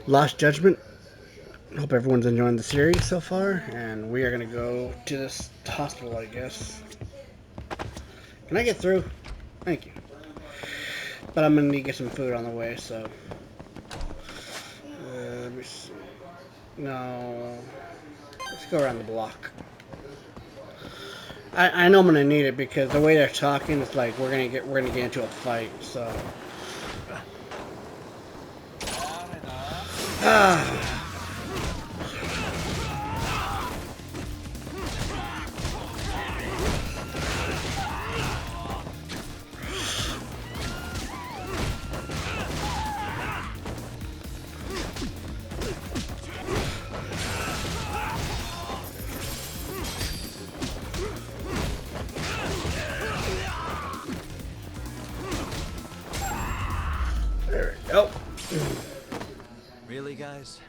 Lost Judgment. Hope everyone's enjoying the series so far, and we are gonna go to this hospital, I guess. Can I get through? Thank you. But I'm gonna need to get some food on the way, so. Let me see. No. Let's go around the block. I know I'm gonna need it because the way they're talking, it's like we're gonna get into a fight, so. Ah. There we go. Really, guys?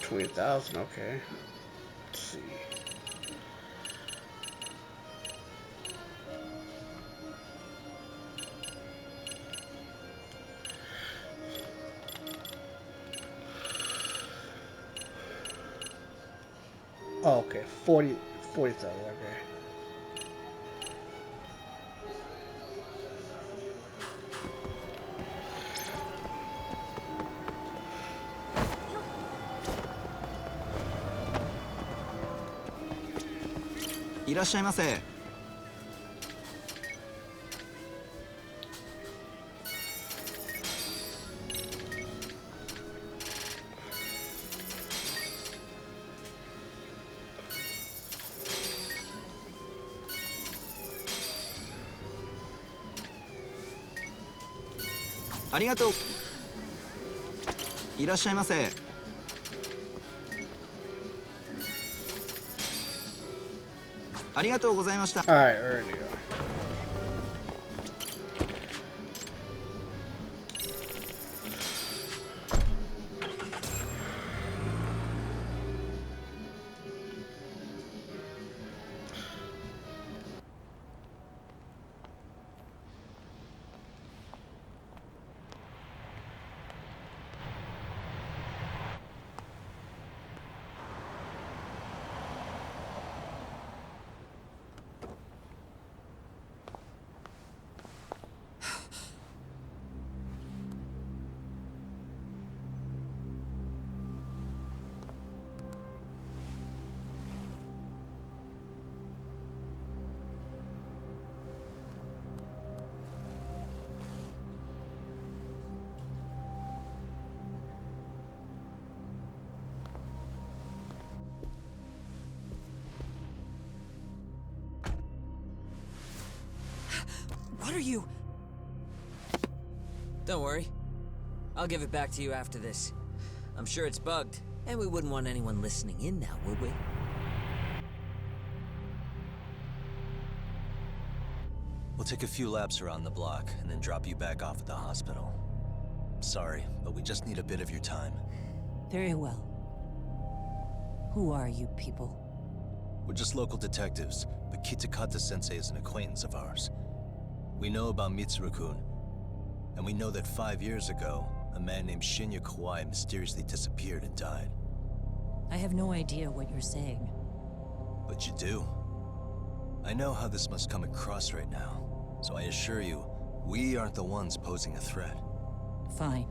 20,000, okay. Let's see. Oh, okay. 40,000, okay. Irashaimase. ありがとう。いらっしゃいませ。ありがとうございました。Alright, earlier. What are you? Don't worry. I'll give it back to you after this. I'm sure it's bugged, and we wouldn't want anyone listening in now, would we? We'll take a few laps around the block and then drop you back off at the hospital. Sorry, but we just need a bit of your time. Very well. Who are you people? We're just local detectives, but Kitakata-sensei is an acquaintance of ours. We know about Mitsuru-kun, and we know that 5 years ago, a man named Shinya Kawai mysteriously disappeared and died. I have no idea what you're saying. But you do. I know how this must come across right now, so I assure you, we aren't the ones posing a threat. Fine.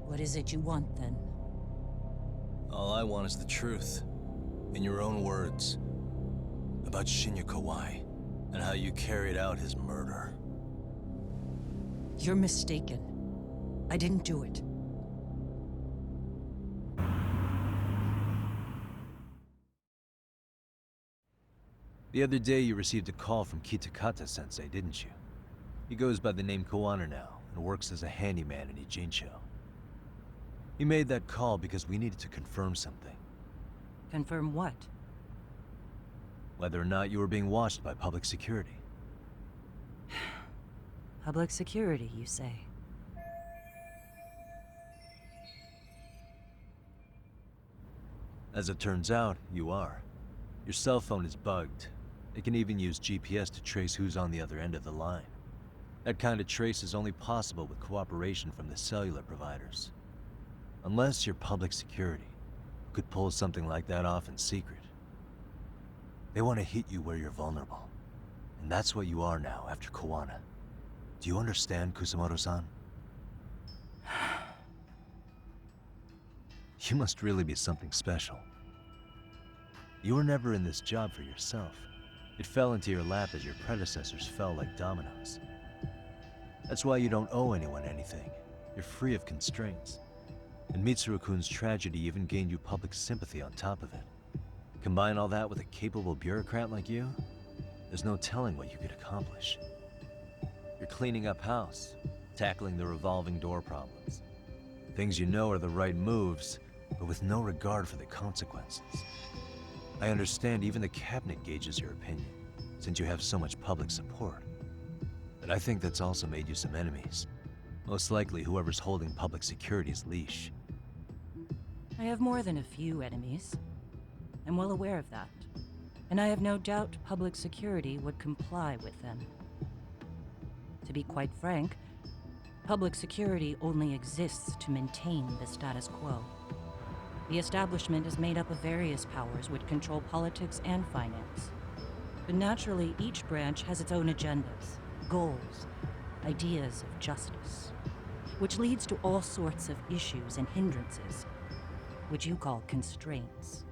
What is it you want, then? All I want is the truth, in your own words, about Shinya Kawai, and how you carried out his murder. You're mistaken. I didn't do it. The other day you received a call from Kitakata-sensei, didn't you? He goes by the name Koano now, and works as a handyman in Ijincho. He made that call because we needed to confirm something. Confirm what? Whether or not you were being watched by public security. Public security, you say? As it turns out, you are. Your cell phone is bugged. It can even use GPS to trace who's on the other end of the line. That kind of trace is only possible with cooperation from the cellular providers. Unless you're public security, you could pull something like that off in secret. They want to hit you where you're vulnerable. And that's what you are now after Koana. Do you understand, Kusamoto-san? You must really be something special. You were never in this job for yourself. It fell into your lap as your predecessors fell like dominoes. That's why you don't owe anyone anything. You're free of constraints. And Mitsuru-kun's tragedy even gained you public sympathy on top of it. Combine all that with a capable bureaucrat like you, there's no telling what you could accomplish. You're cleaning up house, tackling the revolving door problems. Things you know are the right moves, but with no regard for the consequences. I understand even the cabinet gauges your opinion, since you have so much public support. But I think that's also made you some enemies. Most likely whoever's holding public security's leash. I have more than a few enemies. I'm well aware of that. And I have no doubt public security would comply with them. To be quite frank, public security only exists to maintain the status quo. The establishment is made up of various powers which control politics and finance. But naturally, each branch has its own agendas, goals, ideas of justice, which leads to all sorts of issues and hindrances, which you call constraints.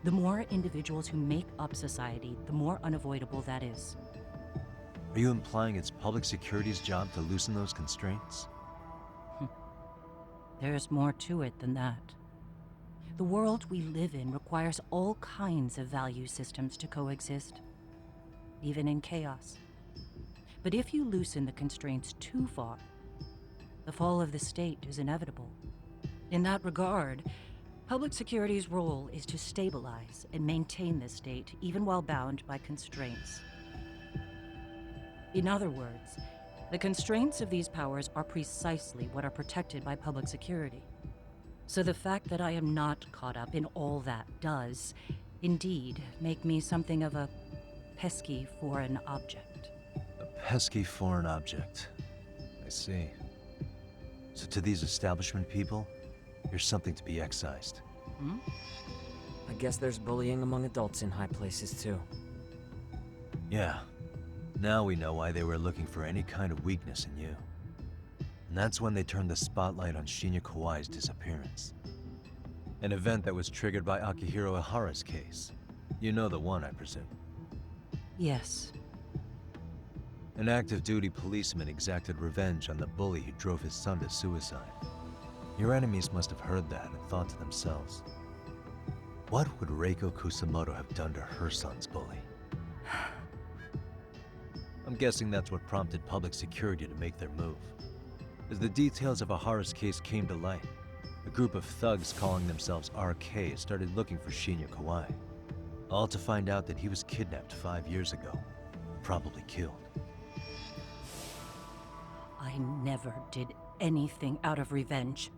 The more individuals who make up society, the more unavoidable that is. Are you implying it's public security's job to loosen those constraints? There's more to it than that. The world we live in requires all kinds of value systems to coexist, even in chaos. But if you loosen the constraints too far, the fall of the state is inevitable. In that regard, public security's role is to stabilize and maintain the state, even while bound by constraints. In other words, the constraints of these powers are precisely what are protected by public security. So the fact that I am not caught up in all that does, indeed, make me something of a pesky foreign object. A pesky foreign object. I see. So to these establishment people, you're something to be excised. I guess there's bullying among adults in high places too. Yeah. Now we know why they were looking for any kind of weakness in you. And that's when they turned the spotlight on Shinya Kawai's disappearance. An event that was triggered by Akihiro Ihara's case. You know the one, I presume. Yes. An active duty policeman exacted revenge on the bully who drove his son to suicide. Your enemies must have heard that and thought to themselves, what would Reiko Kusamoto have done to her son's bully? I'm guessing that's what prompted public security to make their move. As the details of Ihara's case came to light, a group of thugs calling themselves RK started looking for Shinya Kawai, all to find out that he was kidnapped 5 years ago, probably killed. I never did anything out of revenge.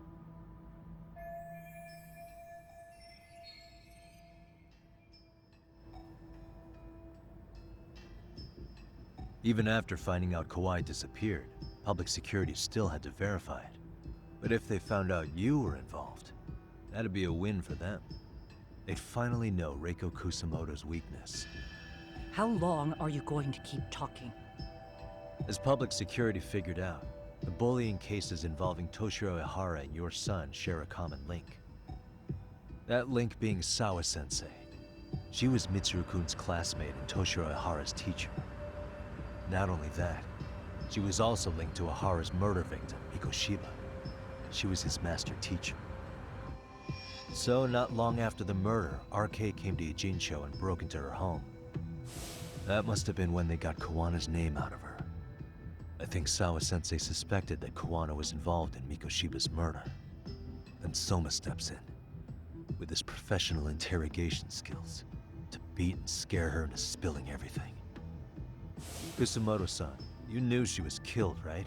Even after finding out Kawai disappeared, public security still had to verify it. But if they found out you were involved, that'd be a win for them. They'd finally know Reiko Kusamoto's weakness. How long are you going to keep talking? As public security figured out, the bullying cases involving Toshiro Ihara and your son share a common link. That link being Sawa-sensei. She was Mitsuru-kun's classmate and Toshiro Ihara's teacher. Not only that, she was also linked to Ihara's murder victim, Mikoshiba. She was his master teacher. So, not long after the murder, RK came to Ijincho and broke into her home. That must have been when they got Kawana's name out of her. I think Sawa-sensei suspected that Kawana was involved in Mikoshiba's murder. Then Soma steps in, with his professional interrogation skills, to beat and scare her into spilling everything. Kusamoto-san, you knew she was killed, right?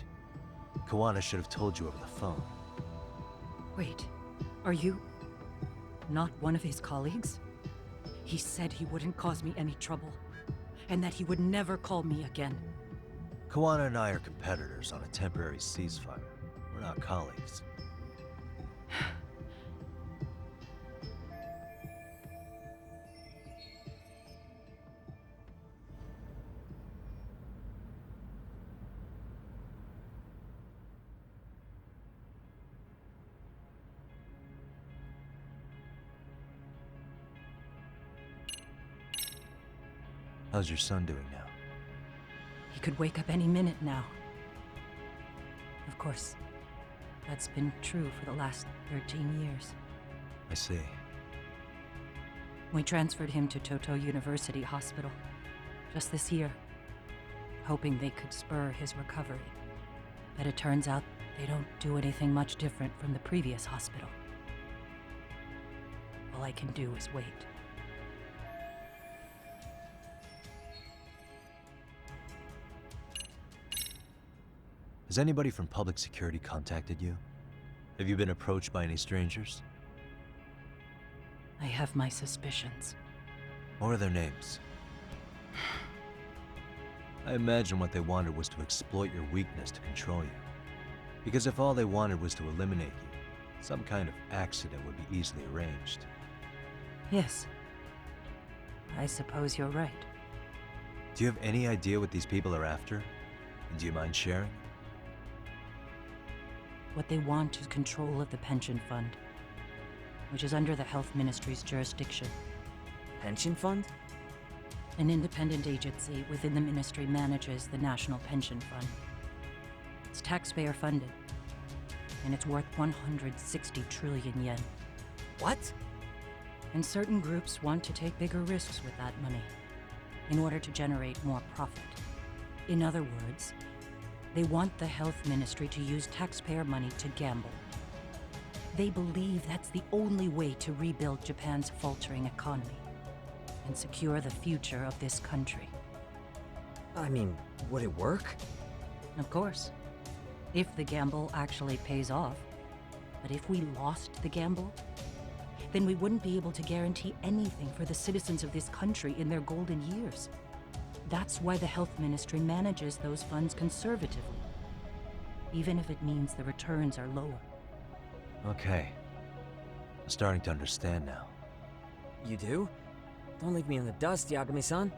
Kawana should have told you over the phone. Wait, are you not one of his colleagues? He said he wouldn't cause me any trouble, and that he would never call me again. Koana and I are competitors on a temporary ceasefire. We're not colleagues. How's your son doing now? He could wake up any minute now. Of course, that's been true for the last 13 years. I see. We transferred him to Toto University Hospital just this year, hoping they could spur his recovery. But it turns out they don't do anything much different from the previous hospital. All I can do is wait. Has anybody from public security contacted you? Have you been approached by any strangers? I have my suspicions. What are their names? I imagine what they wanted was to exploit your weakness to control you. Because if all they wanted was to eliminate you, some kind of accident would be easily arranged. Yes. I suppose you're right. Do you have any idea what these people are after? And do you mind sharing? What they want is control of the pension fund, which is under the Health Ministry's jurisdiction. Pension fund? An independent agency within the ministry manages the National Pension Fund. It's taxpayer funded, and it's worth 160 trillion yen. What? And certain groups want to take bigger risks with that money in order to generate more profit. In other words, they want the health ministry to use taxpayer money to gamble. They believe that's the only way to rebuild Japan's faltering economy and secure the future of this country. I mean, would it work? Of course, if the gamble actually pays off. But if we lost the gamble, then we wouldn't be able to guarantee anything for the citizens of this country in their golden years. That's why the health ministry manages those funds conservatively, even if it means the returns are lower. Okay. I'm starting to understand now. You do? Don't leave me in the dust, Yagami-san.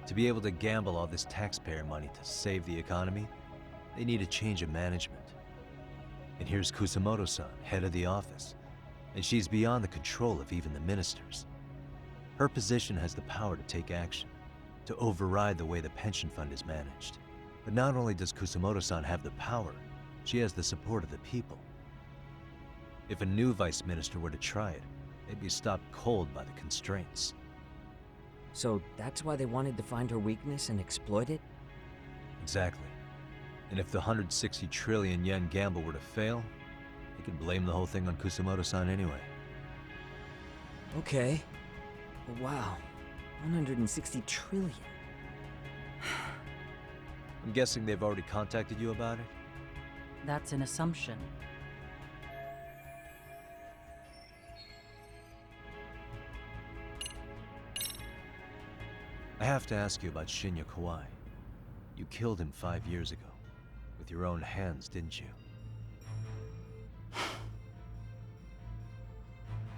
To be able to gamble all this taxpayer money to save the economy, they need a change of management. And here's Kusamoto-san, head of the office, and she's beyond the control of even the ministers. Her position has the power to take action, to override the way the pension fund is managed. But not only does Kusamoto-san have the power, she has the support of the people. If a new vice minister were to try it, they'd be stopped cold by the constraints. So that's why they wanted to find her weakness and exploit it? Exactly. And if the 160 trillion yen gamble were to fail, they could blame the whole thing on Kusamoto-san anyway. Okay. Wow. 160 trillion. I'm guessing they've already contacted you about it? That's an assumption. I have to ask you about Shinya Kawai. You killed him 5 years ago. With your own hands, didn't you?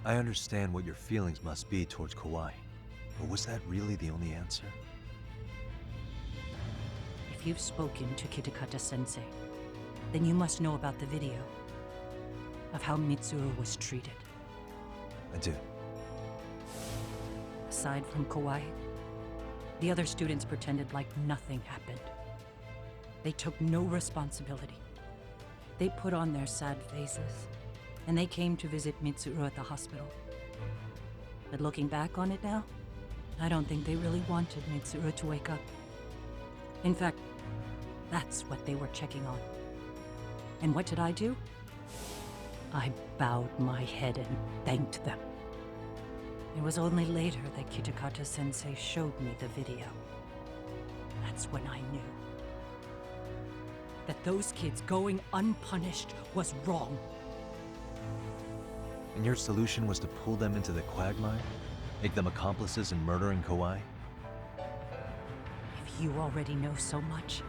I understand what your feelings must be towards Kawai, but was that really the only answer? If you've spoken to Kitakata-sensei, then you must know about the video of how Mitsuru was treated. I do. Aside from Kawai, the other students pretended like nothing happened. They took no responsibility. They put on their sad faces, and they came to visit Mitsuru at the hospital. But looking back on it now, I don't think they really wanted Mitsuru to wake up. In fact, that's what they were checking on. And what did I do? I bowed my head and thanked them. It was only later that Kitakata-sensei showed me the video. That's when I knew that those kids going unpunished was wrong. And your solution was to pull them into the quagmire? Make them accomplices in murdering Kawai? If you already know so much,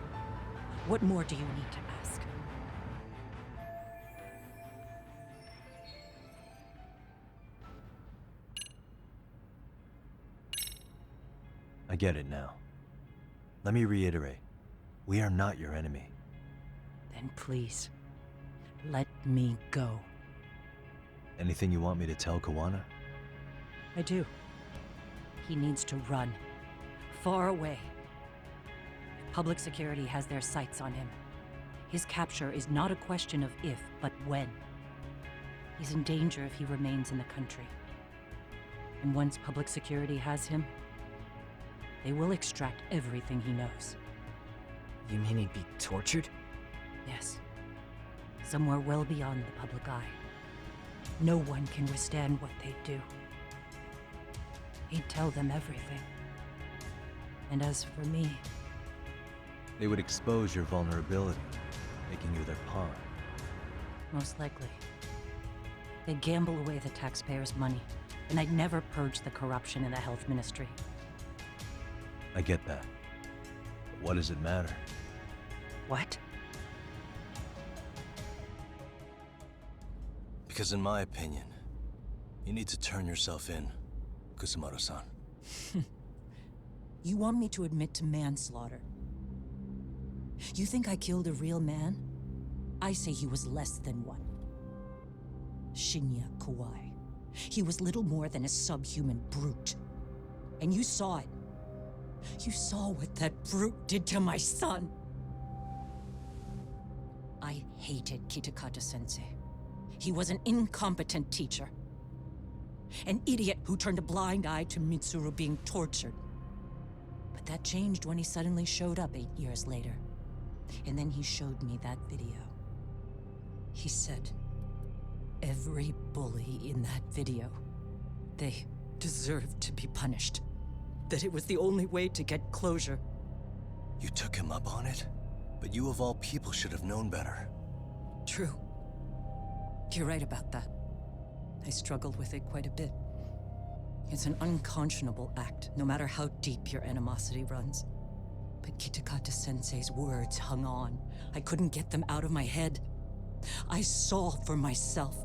What more do you need to ask? I get it now. Let me reiterate. We are not your enemy. Then please, let me go. Anything you want me to tell Kawana? I do. He needs to run. Far away. Public security has their sights on him. His capture is not a question of if, but when. He's in danger if he remains in the country. And once public security has him, they will extract everything he knows. You mean he'd be tortured? Yes. Somewhere well beyond the public eye. No one can withstand what they do. He'd tell them everything. And as for me, They would expose your vulnerability, making you their pawn. most likely. They'd gamble away the taxpayers' money, and I'd never purge the corruption in the health ministry. I get that. But what does it matter? What? Because in my opinion, you need to turn yourself in, Kusumaru-san. You want me to admit to manslaughter? You think I killed a real man? I say he was less than one. Shinya Kawai. He was little more than a subhuman brute. And you saw it. You saw what that brute did to my son. I hated Kitakata-sensei. He was an incompetent teacher. An idiot who turned a blind eye to Mitsuru being tortured. But that changed when he suddenly showed up 8 years later. And then he showed me that video. He said, every bully in that video, they deserved to be punished. That it was the only way to get closure. You took him up on it? But you of all people should have known better. True. You're right about that. I struggled with it quite a bit. It's an unconscionable act, no matter how deep your animosity runs. But Kitakata-sensei's words hung on. I couldn't get them out of my head. I saw for myself.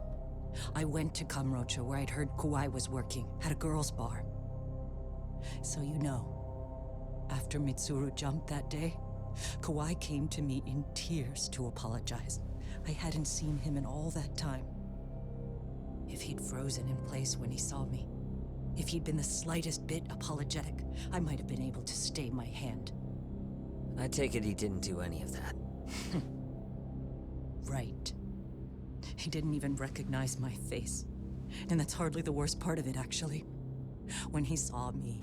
I went to Kamurocho, where I'd heard Kawai was working, at a girls' bar. So you know, after Mitsuru jumped that day, Kawai came to me in tears to apologize. I hadn't seen him in all that time. If he'd frozen in place when he saw me, if he'd been the slightest bit apologetic, I might have been able to stay my hand. I take it he didn't do any of that. Right. He didn't even recognize my face. And that's hardly the worst part of it, actually. When he saw me,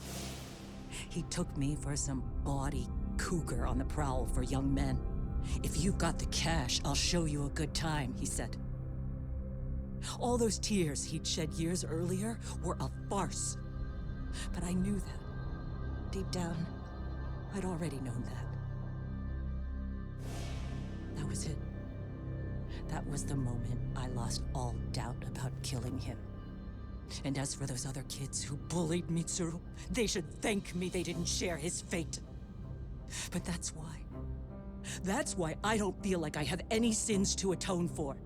he took me for some bawdy cougar on the prowl for young men. If you've got the cash, I'll show you a good time, he said. All those tears he'd shed years earlier were a farce. But I knew that. Deep down, I'd already known that. That was it. That was the moment I lost all doubt about killing him. And as for those other kids who bullied Mitsuru, they should thank me they didn't share his fate. But that's why. That's why I don't feel like I have any sins to atone for.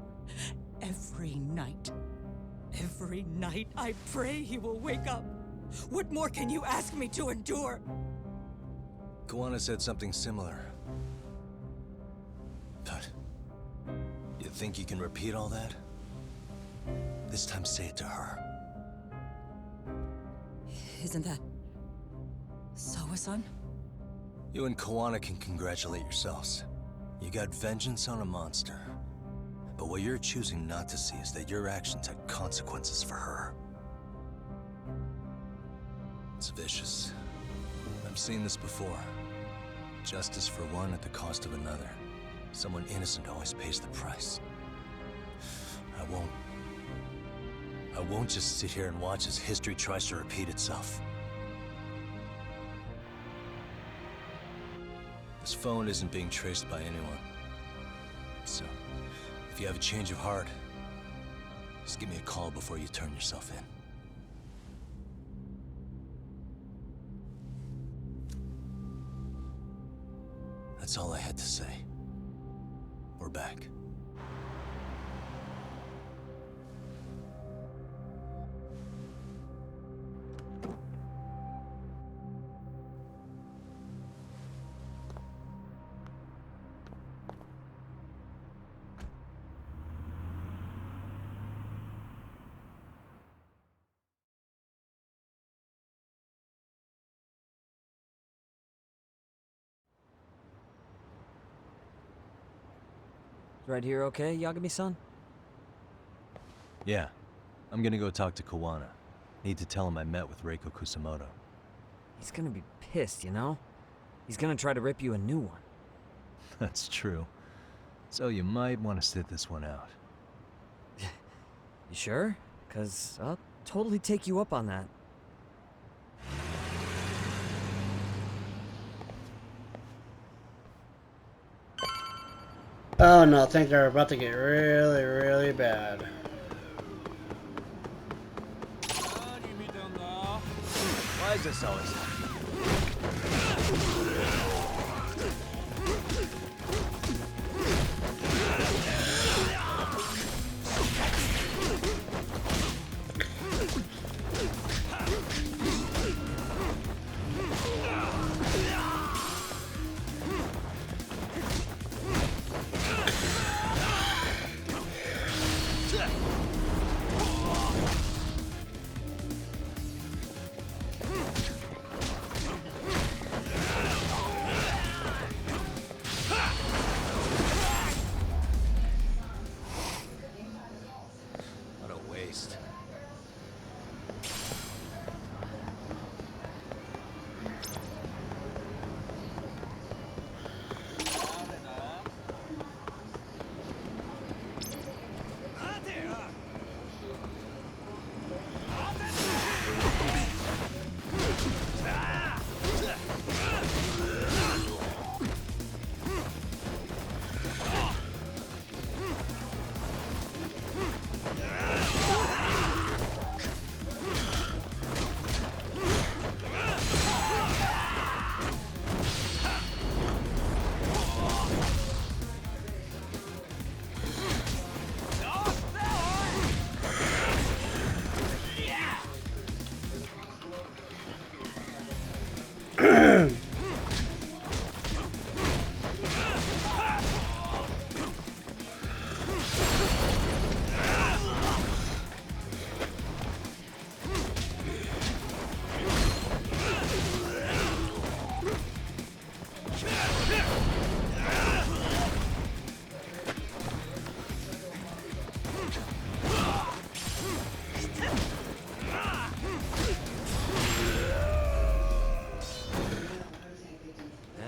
Every night I pray he will wake up. What more can you ask me to endure? Kawana said something similar. But you think you can repeat all that? This time say it to her. Isn't that Sawa-san? You and Kawana can congratulate yourselves. You got vengeance on a monster. But what you're choosing not to see is that your actions had consequences for her. It's vicious. I've seen this before. Justice for one at the cost of another. Someone innocent always pays the price. I won't just sit here and watch as history tries to repeat itself. This phone isn't being traced by anyone. So, if you have a change of heart, just give me a call before you turn yourself in. That's all I had to say. or back. Right here okay, Yagami-san? Yeah, I'm gonna go talk to Kawana. Need to tell him I met with Reiko Kusamoto. He's gonna be pissed, you know? He's gonna try to rip you a new one. That's true. So you might want to sit this one out. You sure? 'Cause I'll totally take you up on that. Oh no, things are about to get really, really bad. Why is this always happening? What a waste.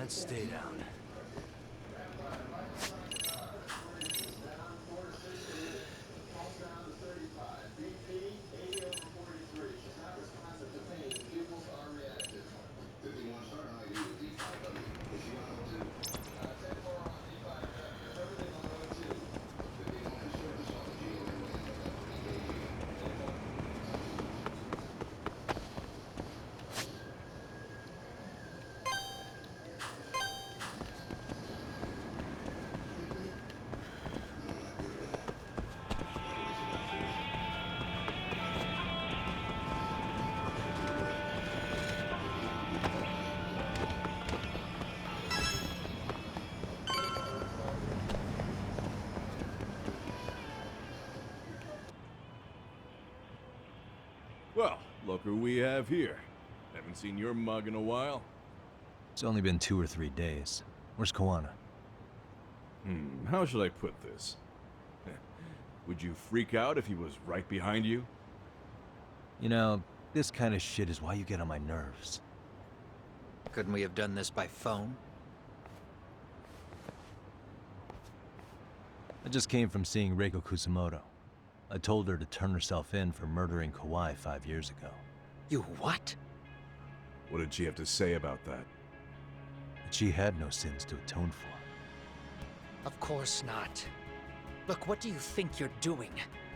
And stay down. Well, look who we have here. Haven't seen your mug in a while. It's only been 2 or 3 days. Where's Kawana? How should I put this? Would you freak out if he was right behind you? You know, this kind of shit is why you get on my nerves. Couldn't we have done this by phone? I just came from seeing Reiko Kusamoto. I told her to turn herself in for murdering Kawai 5 years ago. You what? What did she have to say about that? That she had no sins to atone for. Of course not. Look, what do you think you're doing?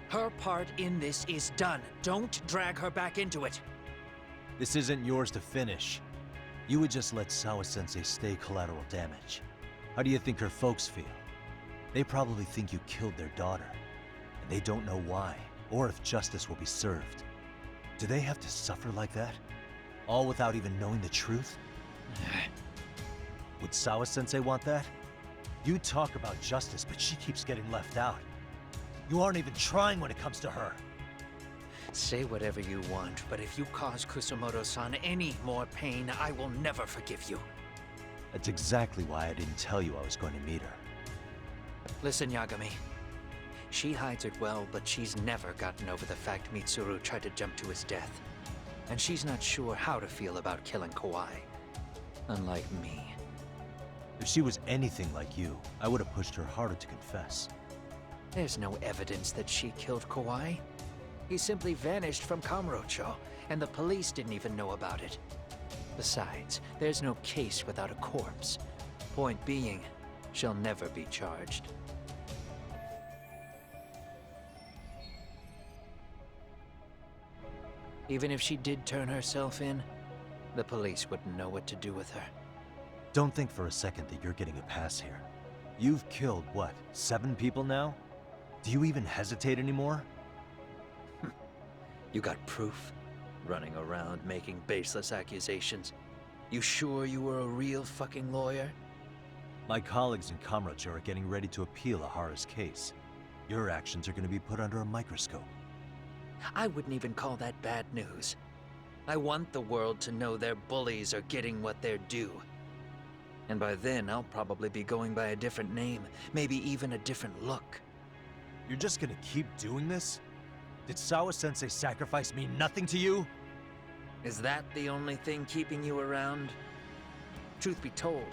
Her part in this is done. Don't drag her back into it. This isn't yours to finish. You would just let Sawa-sensei stay collateral damage. How do you think her folks feel? They probably think you killed their daughter, and they don't know why, or if justice will be served. Do they have to suffer like that? All without even knowing the truth? Would Sawa-sensei want that? You talk about justice, but she keeps getting left out. You aren't even trying when it comes to her. Say whatever you want, but if you cause Kusumoto-san any more pain, I will never forgive you. That's exactly why I didn't tell you I was going to meet her. Listen, Yagami. She hides it well, but she's never gotten over the fact Mitsuru tried to jump to his death. And she's not sure how to feel about killing Kawai. Unlike me. If she was anything like you, I would have pushed her harder to confess. There's no evidence that she killed Kawai. He simply vanished from Kamurocho, and the police didn't even know about it. Besides, there's no case without a corpse. Point being, she'll never be charged. Even if she did turn herself in, the police wouldn't know what to do with her. Don't think for a second that you're getting a pass here. You've killed, what, 7 people now? Do you even hesitate anymore? You got proof? Running around making baseless accusations. You sure you were a real fucking lawyer? My colleagues in Kamurocho are getting ready to appeal Ahara's case. Your actions are going to be put under a microscope. I wouldn't even call that bad news. I want the world to know their bullies are getting what they're due. And by then, I'll probably be going by a different name, maybe even a different look. You're just gonna keep doing this? Did Sawa-sensei sacrifice mean nothing to you? Is that the only thing keeping you around? Truth be told,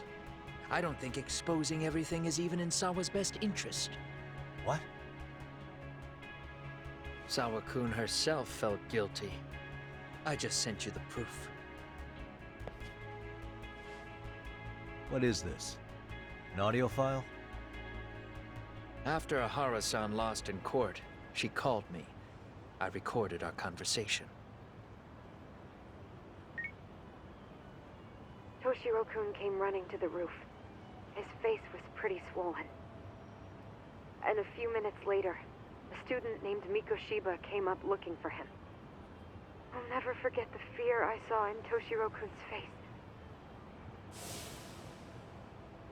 I don't think exposing everything is even in Sawa's best interest. What? Sawa-kun herself felt guilty. I just sent you the proof. What is this? An audio file? After Ahara-san lost in court, she called me. I recorded our conversation. Toshiro-kun came running to the roof. His face was pretty swollen. And a few minutes later, a student named Mikoshiba came up looking for him. I'll never forget the fear I saw in Toshiro-kun's face.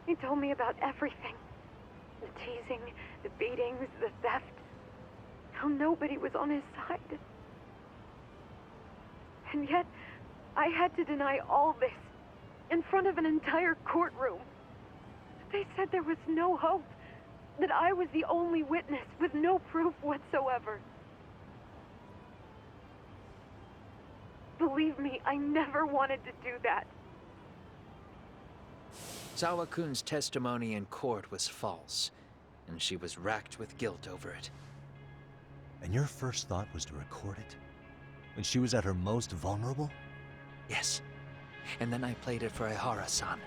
He told me about everything. The teasing, the beatings, the theft. How nobody was on his side. And yet, I had to deny all this in front of an entire courtroom. They said there was no hope, that I was the only witness with no proof whatsoever. Believe me, I never wanted to do that. Sawa-kun's testimony in court was false, and she was racked with guilt over it. And your first thought was to record it? When she was at her most vulnerable? Yes. And then I played it for Ihara-san.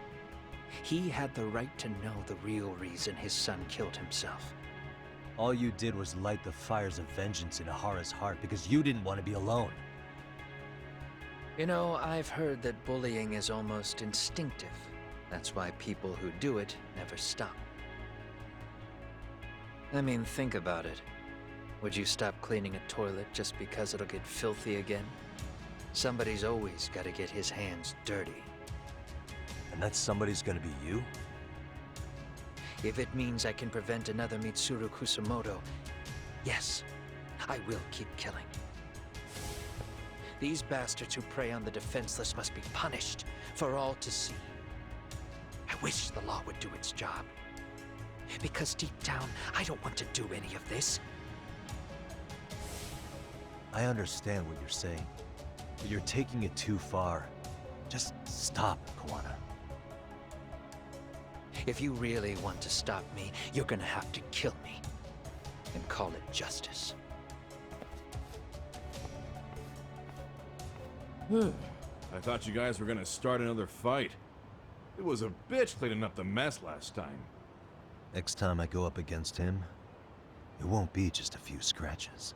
He had the right to know the real reason his son killed himself. All you did was light the fires of vengeance in Ahara's heart because you didn't want to be alone. You know, I've heard that bullying is almost instinctive. That's why people who do it never stop. I mean, think about it. Would you stop cleaning a toilet just because it'll get filthy again? Somebody's always got to get his hands dirty. And that somebody's gonna be you? If it means I can prevent another Mitsuru Kusumoto, yes, I will keep killing. These bastards who prey on the defenseless must be punished for all to see. I wish the law would do its job. Because deep down, I don't want to do any of this. I understand what you're saying, but you're taking it too far. Just stop, Kawana. If you really want to stop me, you're gonna have to kill me. And call it justice. I thought you guys were gonna start another fight. It was a bitch cleaning up the mess last time. Next time I go up against him, it won't be just a few scratches.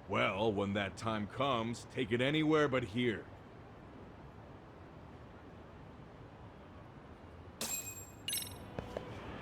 Well, when that time comes, take it anywhere but here.